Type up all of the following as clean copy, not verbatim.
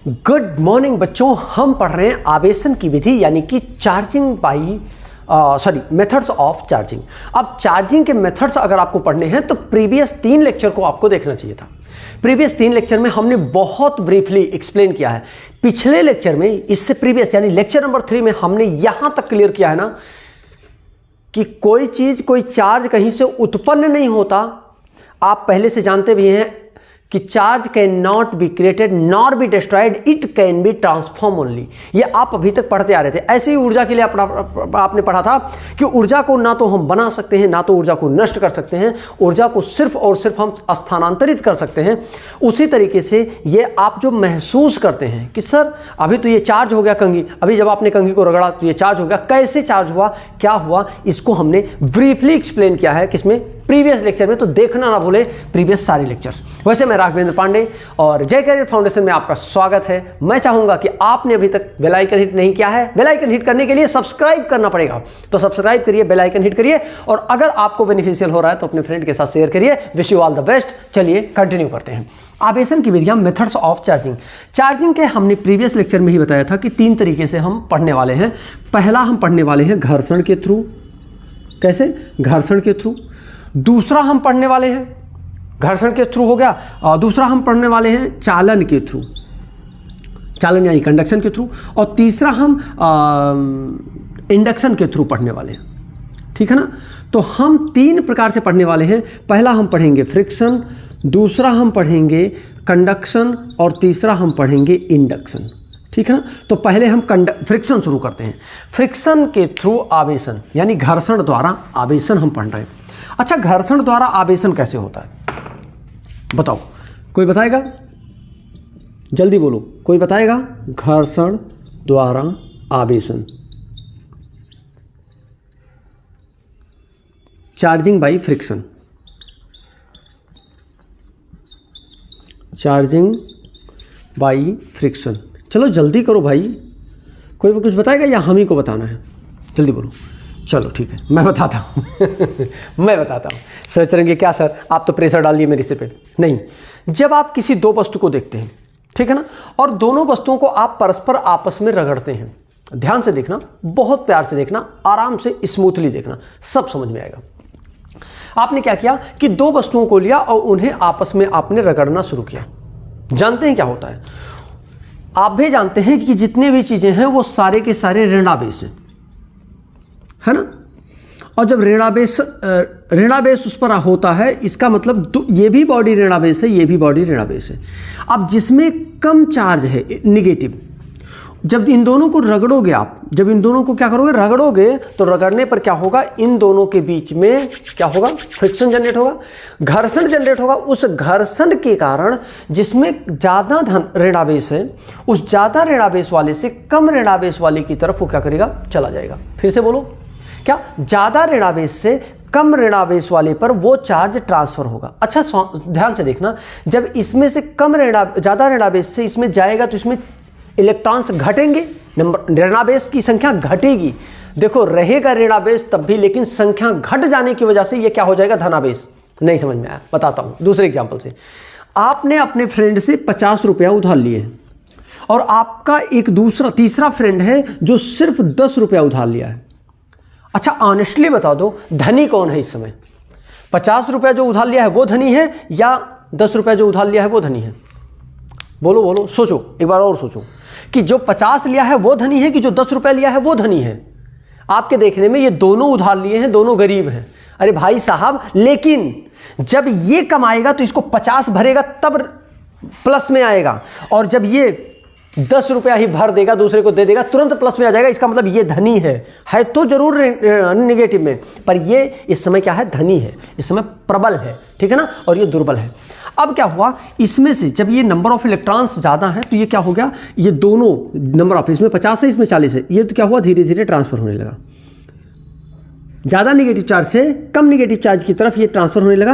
Good morning बच्चों, हम पढ़ रहे हैं आवेशन की विधि यानी कि charging by methods of charging. अब चार्जिंग के मेथड्स अगर आपको पढ़ने हैं तो प्रीवियस 3 लेक्चर को आपको देखना चाहिए था। प्रीवियस 3 लेक्चर में हमने बहुत ब्रीफली एक्सप्लेन किया है। पिछले लेक्चर में, इससे प्रीवियस यानी लेक्चर नंबर 3 में हमने यहां तक क्लियर किया है ना कि कोई चीज, कोई चार्ज कहीं से उत्पन्न नहीं होता। आप पहले से जानते भी हैं कि charge can not be created nor be destroyed, it can be transform only. ये आप अभी तक पढ़ते आ रहे थे। ऐसे ही ऊर्जा के लिए आपने पढ़ा था कि ऊर्जा को ना तो हम बना सकते हैं, ना तो ऊर्जा को नष्ट कर सकते हैं। ऊर्जा को सिर्फ और सिर्फ हम स्थानांतरित कर सकते हैं। उसी तरीके से ये आप जो महसूस करते हैं कि सर अभी तो ये चार्ज हो गया कंघी, अभी जब आपने कंघी को रगड़ा तो ये चार्ज हो गया, कैसे चार्ज हुआ, क्या हुआ, इसको हमने ब्रीफली एक्सप्लेन किया है किसमें, प्रीवियस लेक्चर में। तो देखना ना भूले प्रीवियस सारे लेक्चर्स। वैसे मैं राघवेंद्र पांडे और जय करियर फाउंडेशन में आपका स्वागत है। मैं चाहूंगा कि आपने अभी तक बेल आइकन हिट नहीं किया है, बेल आइकन हिट करने के लिए सब्सक्राइब करना पड़ेगा, तो सब्सक्राइब करिए, बेल आइकन हिट करिए, और अगर आपको बेनिफिशियल हो रहा है तो अपने फ्रेंड के साथ शेयर करिए। Wish you all the best. चलिए कंटिन्यू करते हैं। आवेशन की विधियां, मेथड्स ऑफ चार्जिंग। चार्जिंग के हमने प्रीवियस लेक्चर में ही बताया था कि 3 तरीके से हम पढ़ने वाले हैं। पहला हम पढ़ने वाले हैं घर्षण के थ्रू। कैसे? घर्षण के थ्रू। दूसरा हम पढ़ने वाले हैं घर्षण के थ्रू हो गया। दूसरा हम पढ़ने वाले हैं चालन के थ्रू, चालन यानी कंडक्शन के थ्रू। और तीसरा हम इंडक्शन के थ्रू पढ़ने वाले हैं। ठीक है ना? तो हम 3 प्रकार से पढ़ने वाले हैं। पहला हम पढ़ेंगे फ्रिक्शन, दूसरा हम पढ़ेंगे कंडक्शन, और तीसरा हम पढ़ेंगे इंडक्शन। ठीक है ना? तो पहले हम फ्रिक्शन शुरू करते हैं। फ्रिक्शन के थ्रू आवेशन यानी घर्षण द्वारा आवेशन हम पढ़ रहे हैं। अच्छा, घर्षण द्वारा आवेशन कैसे होता है बताओ, कोई बताएगा? जल्दी बोलो, कोई बताएगा? घर्षण द्वारा आवेशन, charging by friction, charging by friction. चलो जल्दी करो भाई, कोई कुछ बताएगा या हम ही को बताना है? जल्दी बोलो। चलो ठीक है, मैं बताता हूँ मैं बताता हूँ। सोच रहे हैं क्या सर आप तो प्रेशर डाल दिए मेरे सिर पे। नहीं, जब आप किसी 2 वस्तु को देखते हैं, ठीक है ना, और दोनों वस्तुओं को आप परस्पर आपस में रगड़ते हैं, ध्यान से देखना, बहुत प्यार से देखना, आराम से स्मूथली देखना, सब समझ में आएगा। आपने क्या किया कि 2 वस्तुओं को लिया और उन्हें आपस में आपने रगड़ना शुरू किया। जानते हैं क्या होता है? आप भी जानते हैं कि जितने भी चीजें हैं वो सारे के सारे ऋणावेश हैं, है ना? और जब ऋणावेश उस पर होता है, इसका मतलब ये भी बॉडी ऋणावेश है, ये भी बॉडी ऋणावेश है। अब जिसमें कम चार्ज है, निगेटिव, जब इन दोनों को रगड़ोगे आप, जब इन दोनों को क्या करोगे, रगड़ोगे, तो रगड़ने पर क्या होगा, इन दोनों के बीच में क्या होगा, फ्रिक्शन जनरेट होगा, घर्षण जनरेट होगा। उस घर्षण के कारण जिसमें ज़्यादा ऋणावेश है, उस ज़्यादा ऋणावेश वाले से कम ऋणावेश वाले की तरफ वो क्या करेगा, चला जाएगा। फिर से बोलो, क्या? ज़्यादा ऋणावेश से कम ऋणावेश वाले पर वो चार्ज ट्रांसफर होगा। अच्छा ध्यान से देखना, जब इसमें से ज़्यादा ऋणावेश से इसमें जाएगा तो इसमें इलेक्ट्रॉन्स घटेंगे, ऋणावेश की संख्या घटेगी। देखो, रहेगा ऋणावेश तब भी, लेकिन संख्या घट जाने की वजह से ये क्या हो जाएगा, धनावेश। नहीं समझ में आया? बताता हूँ दूसरे एग्जाम्पल से। आपने अपने फ्रेंड से 50 रुपया उधार लिए हैं, और आपका एक तीसरा फ्रेंड है जो सिर्फ 10 रुपया उधार लिया है। अच्छा ऑनेस्टली बता दो, धनी कौन है इस समय? 50 रुपया जो उधार लिया है वो धनी है, या 10 रुपया जो उधार लिया है वो धनी है? बोलो बोलो, सोचो एक बार और सोचो कि जो 50 लिया है वो धनी है कि जो 10 रुपया लिया है वो धनी है? आपके देखने में ये दोनों उधार लिए हैं, दोनों गरीब हैं। अरे भाई साहब, लेकिन जब ये कमाएगा तो इसको 50 भरेगा तब प्लस में आएगा, और जब ये 10 रुपया ही भर देगा, दूसरे को दे देगा, तुरंत प्लस में आ जाएगा। इसका मतलब ये धनी है तो जरूर निगेटिव में, पर ये इस समय क्या है, धनी है, इस समय प्रबल है, ठीक है ना, और ये दुर्बल है। अब क्या हुआ, इसमें से जब ये नंबर ऑफ इलेक्ट्रॉन्स ज़्यादा है तो ये क्या हो गया, ये दोनों नंबर ऑफ, इसमें 50 है, इसमें 40 है, ये तो क्या हुआ, धीरे धीरे ट्रांसफर होने लगा। ज़्यादा निगेटिव चार्ज से कम निगेटिव चार्ज की तरफ ये ट्रांसफर होने लगा।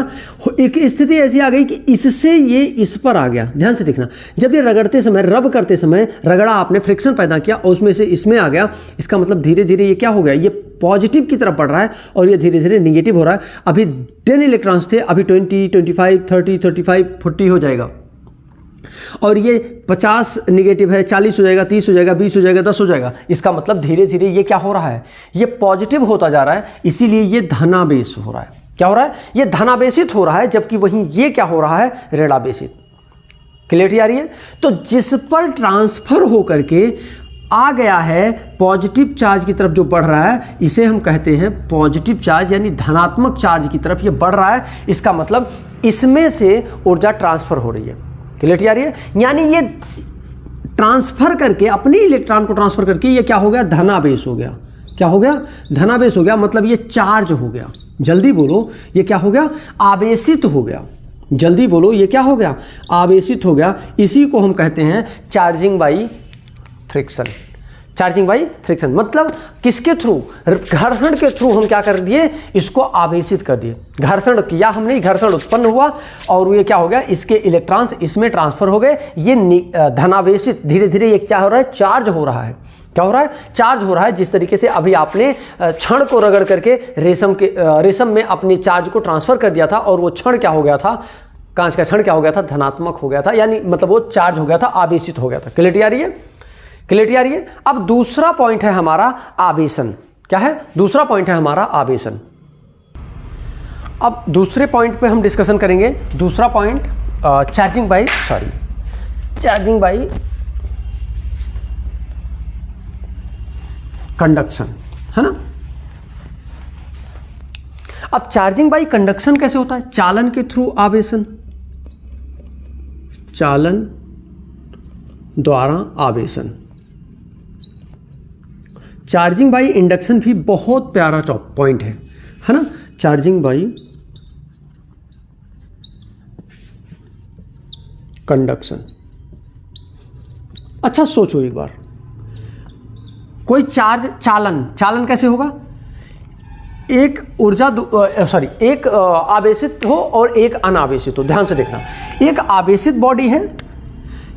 एक स्थिति ऐसी आ गई कि इससे ये इस पर आ गया। ध्यान से देखना, जब ये रगड़ते समय, रब करते समय रगड़ा, आपने फ्रिक्शन पैदा किया और उसमें से इसमें आ गया। इसका मतलब धीरे धीरे ये क्या हो गया, ये पॉजिटिव की तरफ बढ़ रहा है और ये धीरे धीरे निगेटिव हो रहा है। अभी 10 इलेक्ट्रॉन्स थे, अभी 20, 25, 30, 35, 40 हो जाएगा। और ये 50 निगेटिव है, 40 हो जाएगा, 30 हो जाएगा, 20 हो जाएगा, 10 हो जाएगा। इसका मतलब धीरे धीरे ये क्या हो रहा है, ये पॉजिटिव होता जा रहा है, इसीलिए ये धनावेश हो रहा है। क्या हो रहा है, ये धनावेशित हो रहा है, जबकि वहीं ये क्या हो रहा है, ऋणावेशित। क्लियरिटी आ रही है। तो जिस पर ट्रांसफर होकर के आ गया है पॉजिटिव चार्ज की तरफ जो बढ़ रहा है, इसे हम कहते हैं पॉजिटिव चार्ज, यानी धनात्मक चार्ज की तरफ ये बढ़ रहा है। इसका मतलब इसमें से ऊर्जा ट्रांसफर हो रही है। क्लियरिटी आ रही है। यानी ये ट्रांसफर करके अपने इलेक्ट्रॉन को ट्रांसफर करके ये क्या हो गया, धनावेश हो गया। क्या हो गया, धनावेश हो गया, मतलब ये चार्ज हो गया। जल्दी बोलो, ये क्या हो गया, आवेशित हो गया। जल्दी बोलो, ये क्या हो गया, आवेशित हो गया। इसी को हम कहते हैं charging by friction. Charging by friction मतलब किसके थ्रू, घर्षण के थ्रू हम क्या कर दिए, इसको आवेशित कर दिए। घर्षण किया हमने, घर्षण उत्पन्न हुआ और ये क्या हो गया, इसके इलेक्ट्रॉन्स इसमें ट्रांसफर हो गए। ये धनावेशित, धीरे धीरे ये क्या हो रहा है, चार्ज हो रहा है। क्या हो रहा है, चार्ज हो रहा है। जिस तरीके से अभी आपने क्षण को रगड़ करके रेशम में अपने चार्ज को ट्रांसफर कर दिया था और वो क्षण क्या हो गया था, कांच का क्षण क्या हो गया था, धनात्मक हो गया था, यानी मतलब वो चार्ज हो गया था, आवेशित हो गया था। क्लियरिटी आ रही है, क्लियरिटी आ रही है। अब दूसरा पॉइंट है हमारा आवेशन। क्या है, दूसरा पॉइंट है हमारा आवेशन। अब दूसरे पॉइंट पे हम डिस्कशन करेंगे। दूसरा पॉइंट चार्जिंग बाई कंडक्शन, है ना। अब चार्जिंग बाई कंडक्शन कैसे होता है, चालन के थ्रू आवेशन, चालन द्वारा आवेशन। चार्जिंग बाई इंडक्शन भी बहुत प्यारा पॉइंट है ना। चार्जिंग बाई कंडक्शन, अच्छा सोचो एक बार, कोई चालन कैसे होगा, एक एक आवेशित हो और एक अनावेशित हो। ध्यान से देखना, एक आवेशित बॉडी है,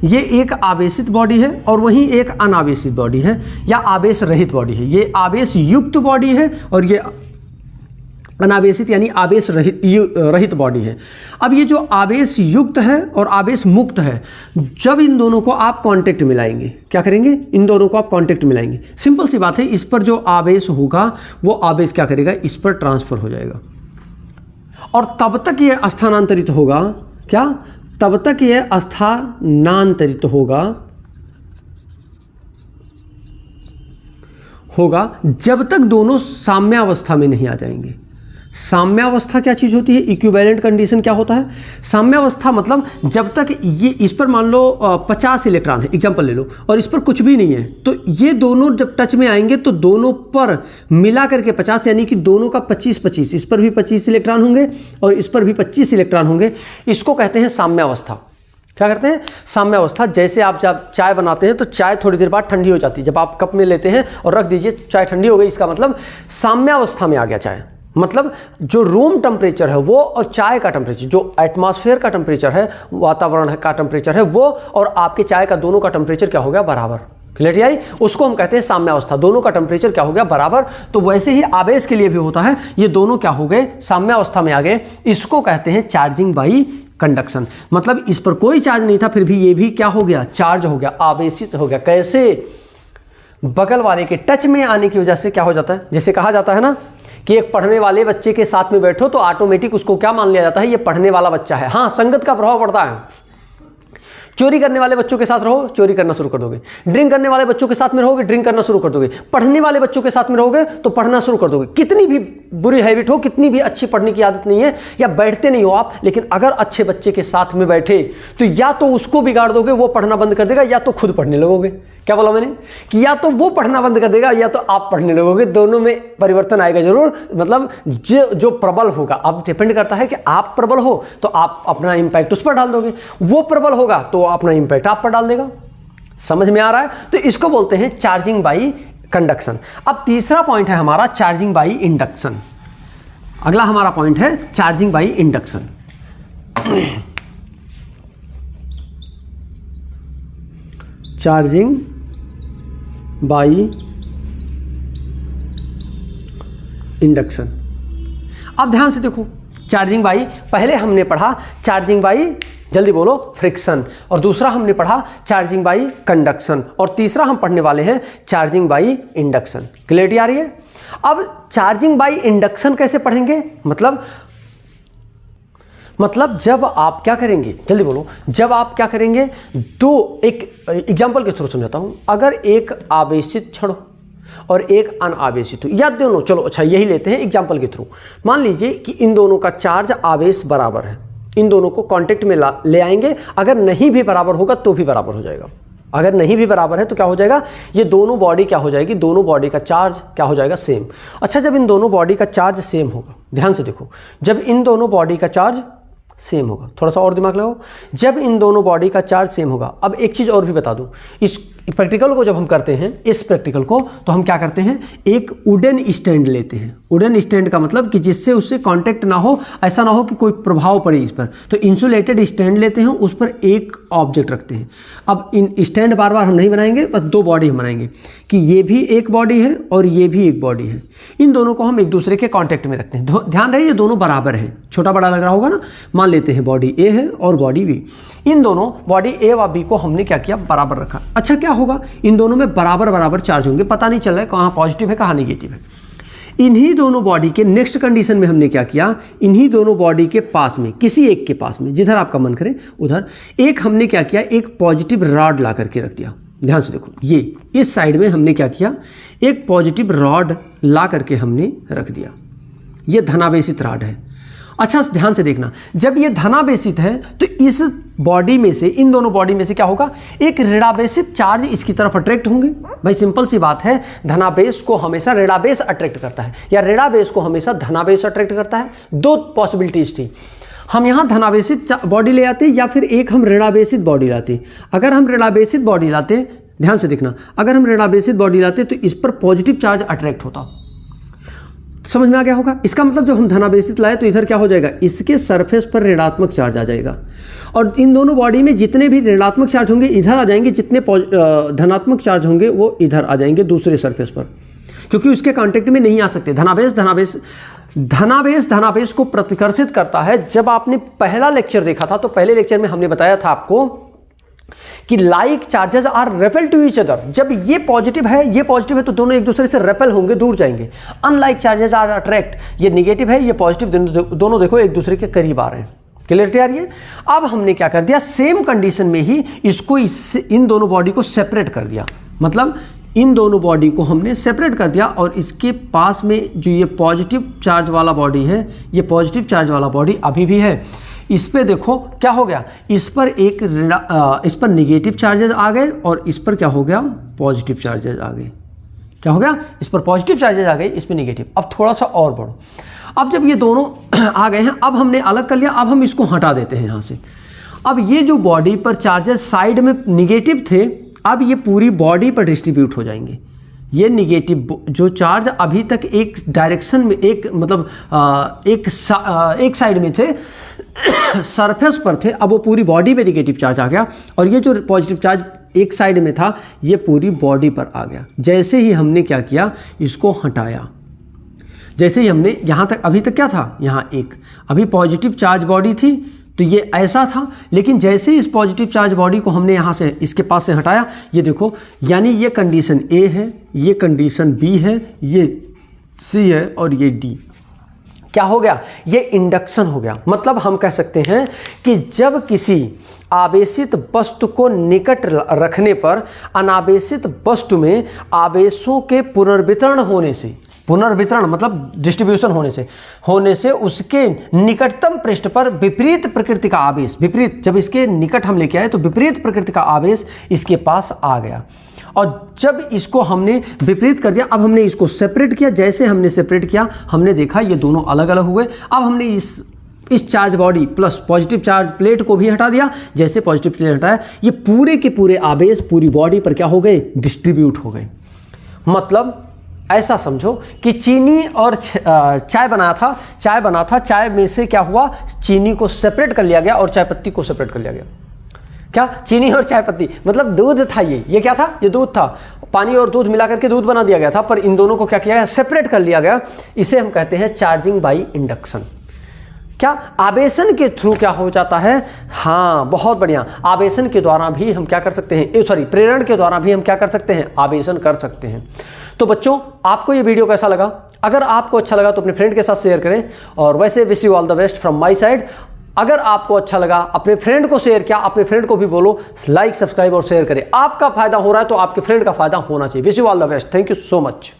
ये एक आवेशित बॉडी है और वहीं एक अनावेशित बॉडी है या आवेश रहित बॉडी है। ये आवेश युक्त बॉडी है और ये अनावेशित यानी आवेश रहित बॉडी है। अब ये जो आवेश युक्त है और आवेश मुक्त है, जब इन दोनों को आप कांटेक्ट मिलाएंगे, क्या करेंगे, इन दोनों को आप कांटेक्ट मिलाएंगे। सिंपल सी बात है, इस पर जो आवेश होगा वो आवेश क्या करेगा, इस पर ट्रांसफर हो जाएगा और तब तक ये स्थानांतरित होगा। क्या, तब तक ये स्थानांतरित होगा जब तक दोनों साम्यावस्था में नहीं आ जाएंगे। साम्यावस्था क्या चीज होती है, इक्विवेलेंट कंडीशन क्या होता है, साम्यावस्था मतलब जब तक ये इस पर मान लो 50 इलेक्ट्रॉन है, एग्जांपल ले लो, और इस पर कुछ भी नहीं है, तो ये दोनों जब टच में आएंगे तो दोनों पर मिला करके 50, यानी कि दोनों का 25-25, इस पर भी 25 इलेक्ट्रॉन होंगे और इस पर भी 25 इलेक्ट्रॉन होंगे। इसको कहते हैं साम्यावस्था। क्या करते हैं, साम्यावस्था। जैसे आप जब चाय बनाते हैं तो चाय थोड़ी देर बाद ठंडी हो जाती है, जब आप कप में लेते हैं और रख दीजिए, चाय ठंडी हो गई, इसका मतलब साम्यावस्था में आ गया चाय। मतलब जो रूम टेम्परेचर है वो और चाय का टेम्परेचर, जो एटमॉस्फेयर का टेम्परेचर है, वातावरण का टेम्परेचर है, वो और आपके चाय का दोनों का टेम्परेचर क्या हो गया, बराबर। क्लियरिटी आई, उसको हम कहते हैं साम्यावस्था। दोनों का टेम्परेचर क्या हो गया, बराबर। तो वैसे ही आवेश के लिए भी होता है, ये दोनों क्या हो गए, साम्यावस्था में आ गए। इसको कहते हैं चार्जिंग बाई कंडक्शन। मतलब इस पर कोई चार्ज नहीं था, फिर भी ये भी क्या हो गया, चार्ज हो गया, आवेशित हो गया। कैसे, बगल वाले के टच में आने की वजह से क्या हो जाता है, जैसे कहा जाता है ना कि एक पढ़ने वाले बच्चे के साथ में बैठो तो ऑटोमेटिक उसको क्या मान लिया जाता है, ये पढ़ने वाला बच्चा है। हाँ, संगत का प्रभाव पड़ता है। चोरी करने वाले बच्चों के साथ रहो, चोरी करना शुरू कर दोगे। ड्रिंक करने वाले बच्चों के साथ में रहोगे, ड्रिंक करना शुरू कर दोगे। पढ़ने वाले बच्चों के साथ में रहोगे तो पढ़ना शुरू कर दोगे। कितनी भी बुरी हैबिट हो, कितनी भी अच्छी पढ़ने की आदत नहीं है या बैठते नहीं हो आप, लेकिन अगर अच्छे बच्चे के साथ में बैठे तो या तो उसको बिगाड़ दोगे, वो पढ़ना बंद कर देगा, या तो खुद पढ़ने लगोगे। क्या बोला मैंने, कि या तो वो पढ़ना बंद कर देगा या तो आप पढ़ने लगोगे। दोनों में परिवर्तन आएगा जरूर। मतलब जो प्रबल होगा, अब डिपेंड करता है कि आप प्रबल हो तो आप अपना इंपैक्ट उस पर डाल दोगे, वो प्रबल होगा तो अपना इंपैक्ट आप पर डाल देगा। समझ में आ रहा है। तो इसको बोलते हैं चार्जिंग बाई कंडक्शन। अब तीसरा पॉइंट है हमारा चार्जिंग बाई इंडक्शन। अगला हमारा पॉइंट है charging by induction. Charging by induction. अब ध्यान से देखो, चार्जिंग बाई, पहले हमने पढ़ा चार्जिंग बाई जल्दी बोलो, फ्रिक्शन। और दूसरा हमने पढ़ा चार्जिंग बाई कंडक्शन, और तीसरा हम पढ़ने वाले हैं चार्जिंग बाई इंडक्शन। क्लियरिटी आ रही है? अब चार्जिंग बाई इंडक्शन कैसे पढ़ेंगे? मतलब जब आप क्या करेंगे, जल्दी बोलो, जब आप क्या करेंगे, एक एग्जांपल के थ्रू समझाता हूं। अगर एक आवेशित क्षण और एक अनावेशित हो, या दोनों, चलो अच्छा यही लेते हैं एग्जांपल के थ्रू। मान लीजिए कि इन दोनों का चार्ज आवेश बराबर है, इन दोनों को कांटेक्ट में ले आएंगे। अगर नहीं भी बराबर होगा तो भी बराबर हो जाएगा। अगर नहीं भी बराबर है तो क्या हो जाएगा, ये दोनों बॉडी क्या हो जाएगी, दोनों बॉडी का चार्ज क्या हो जाएगा, सेम। अच्छा, जब इन दोनों बॉडी का चार्ज सेम होगा, ध्यान से देखो, जब इन दोनों बॉडी का चार्ज सेम होगा, थोड़ा सा और दिमाग लगाओ, जब इन दोनों बॉडी का चार्ज सेम होगा। अब एक चीज़ और भी बता दूं, इस प्रैक्टिकल को जब हम करते हैं, इस प्रैक्टिकल को, तो हम क्या करते हैं, एक वुडन स्टैंड लेते हैं। वुडन स्टैंड का मतलब कि जिससे उससे कांटेक्ट ना हो, ऐसा ना हो कि कोई प्रभाव पड़े इस पर, तो इंसुलेटेड स्टैंड लेते हैं, उस पर एक ऑब्जेक्ट रखते हैं। अब इन स्टैंड बार बार हम नहीं बनाएंगे, बस दो बॉडी हम बनाएंगे कि ये भी एक बॉडी है और ये भी एक बॉडी है। इन दोनों को हम एक दूसरे के कांटेक्ट में रखते हैं। ध्यान रहे ये दोनों बराबर हैं, छोटा बड़ा लग रहा होगा ना। मान लेते हैं बॉडी ए है और बॉडी बी, इन दोनों बॉडी ए व बी को हमने क्या किया, बराबर रखा। अच्छा, क्या होगा, इन दोनों में बराबर बराबर चार्ज होंगे, पता नहीं चल रहा है कहाँ पॉजिटिव है कहाँ निगेटिव है। इन्हीं दोनों बॉडी के नेक्स्ट कंडीशन में हमने क्या किया, इन्हीं दोनों बॉडी के पास में, किसी एक के पास में, जिधर आपका मन करे उधर, एक हमने क्या किया, एक पॉजिटिव रॉड ला करके रख दिया। ध्यान से देखो, ये इस साइड में हमने क्या किया, एक पॉजिटिव रॉड ला करके हमने रख दिया। ये धनावेशित रॉड है। अच्छा, ध्यान से देखना, जब ये धनावेशित है तो इस बॉडी में से, इन दोनों बॉडी में से क्या होगा, एक ऋणावेशित चार्ज इसकी तरफ अट्रैक्ट होंगे। भाई सिंपल सी बात है, धनावेश को हमेशा ऋणावेश अट्रैक्ट करता है, या ऋणावेश को हमेशा धनावेश अट्रैक्ट करता है। दो पॉसिबिलिटीज थी, हम यहाँ धनावेशित बॉडी ले आते या फिर एक हम ऋणावेशित बॉडी लाते। अगर हम ऋणावेशित बॉडी लाते, ध्यान से देखना, अगर हम ऋणावेशित बॉडी लाते तो इस पर पॉजिटिव चार्ज अट्रैक्ट होता। समझ में आ गया होगा? इसका मतलब जब हम धनावेशित लाए तो इधर क्या हो जाएगा, इसके सरफेस पर ऋणात्मक चार्ज आ जाएगा, और इन दोनों बॉडी में जितने भी ऋणात्मक चार्ज होंगे इधर आ जाएंगे, जितने धनात्मक चार्ज होंगे वो इधर आ जाएंगे दूसरे सरफेस पर, क्योंकि उसके कांटेक्ट में नहीं आ सकते। धनावेश को प्रतिकर्षित करता है। जब आपने पहला लेक्चर देखा था तो पहले लेक्चर में हमने बताया था आपको कि like charges are repel to each other. जब ये पॉजिटिव है, ये पॉजिटिव है, तो दोनों एक दूसरे से रेपेल होंगे, दूर जाएंगे। अनलाइक चार्जेस आर अट्रैक्ट, ये निगेटिव है, ये पॉजिटिव, दोनों देखो एक दूसरे के करीब आ रहे हैं। क्लियरिटी आ रही है? अब हमने क्या कर दिया, सेम कंडीशन में ही इसको इन दोनों बॉडी को सेपरेट कर दिया। मतलब इन दोनों बॉडी को हमने सेपरेट कर दिया, और इसके पास में जो ये पॉजिटिव चार्ज वाला बॉडी है, ये पॉजिटिव चार्ज वाला बॉडी अभी भी है। इस पे देखो क्या हो गया, इस पर निगेटिव चार्जेस आ गए और इस पर क्या हो गया, पॉजिटिव चार्जेस आ गए। क्या हो गया, इस पर पॉजिटिव चार्जेस आ गए, इस पर निगेटिव। अब थोड़ा सा और बढ़ो, अब जब ये दोनों आ गए हैं, अब हमने अलग कर लिया, अब हम इसको हटा देते हैं यहाँ से। अब ये जो बॉडी पर चार्जेस साइड में निगेटिव थे, अब ये पूरी बॉडी पर डिस्ट्रीब्यूट हो जाएंगे। ये निगेटिव जो चार्ज अभी तक एक डायरेक्शन में, एक मतलब एक साइड में थे, सरफेस पर थे, अब वो पूरी बॉडी पे निगेटिव चार्ज आ गया, और ये जो पॉजिटिव चार्ज एक साइड में था ये पूरी बॉडी पर आ गया। जैसे ही हमने क्या किया, इसको हटाया, जैसे ही हमने यहाँ तक, अभी तक क्या था, यहाँ एक अभी पॉजिटिव चार्ज बॉडी थी, तो ये ऐसा था, लेकिन जैसे ही इस पॉजिटिव चार्ज बॉडी को हमने यहाँ से इसके पास से हटाया, ये देखो, यानी ये कंडीशन ए है, ये कंडीशन बी है, ये सी है और ये डी। क्या हो गया, ये इंडक्शन हो गया। मतलब हम कह सकते हैं कि जब किसी आवेशित वस्तु को निकट रखने पर अनावेशित वस्तु में आवेशों के पुनर्वितरण होने से, पुनर्वितरण मतलब डिस्ट्रीब्यूशन होने से उसके निकटतम पृष्ठ पर विपरीत प्रकृति का आवेश, विपरीत, जब इसके निकट हम लेके आए तो विपरीत प्रकृति का आवेश इसके पास आ गया, और जब इसको हमने विपरीत कर दिया, अब हमने इसको सेपरेट किया। जैसे हमने सेपरेट किया, हमने देखा ये दोनों अलग अलग हुए। अब हमने इस charge body plus positive charge plate को भी हटा दिया। जैसे पॉजिटिव प्लेट हटाया, ये पूरे के पूरे आवेश पूरी बॉडी पर क्या हो गए, डिस्ट्रीब्यूट हो गए। मतलब ऐसा समझो कि चीनी और चाय बना था, चाय में से क्या हुआ, चीनी को सेपरेट कर लिया गया और चाय पत्ती को सेपरेट कर लिया गया। क्या, चीनी और चाय पत्ती, मतलब दूध था, ये क्या था, ये दूध था, पानी और दूध मिला करके दूध बना दिया गया था, पर इन दोनों को क्या किया गया, सेपरेट कर लिया गया। इसे हम कहते हैं चार्जिंग बाई इंडक्शन। क्या आवेशन के थ्रू क्या हो जाता है? हाँ, बहुत बढ़िया, आवेशन के द्वारा भी हम क्या कर सकते हैं, सॉरी, प्रेरण के द्वारा भी हम क्या कर सकते हैं, आवेशन कर सकते हैं। तो बच्चों, आपको ये वीडियो कैसा लगा? अगर आपको अच्छा लगा तो अपने फ्रेंड के साथ शेयर करें, और वैसे wish you all the best from my side. अगर आपको अच्छा लगा, अपने फ्रेंड को शेयर किया, अपने फ्रेंड को भी बोलो लाइक, सब्सक्राइब और शेयर करें। आपका फायदा हो रहा है तो आपके फ्रेंड का फायदा होना चाहिए। Wish you all the best, thank you so much.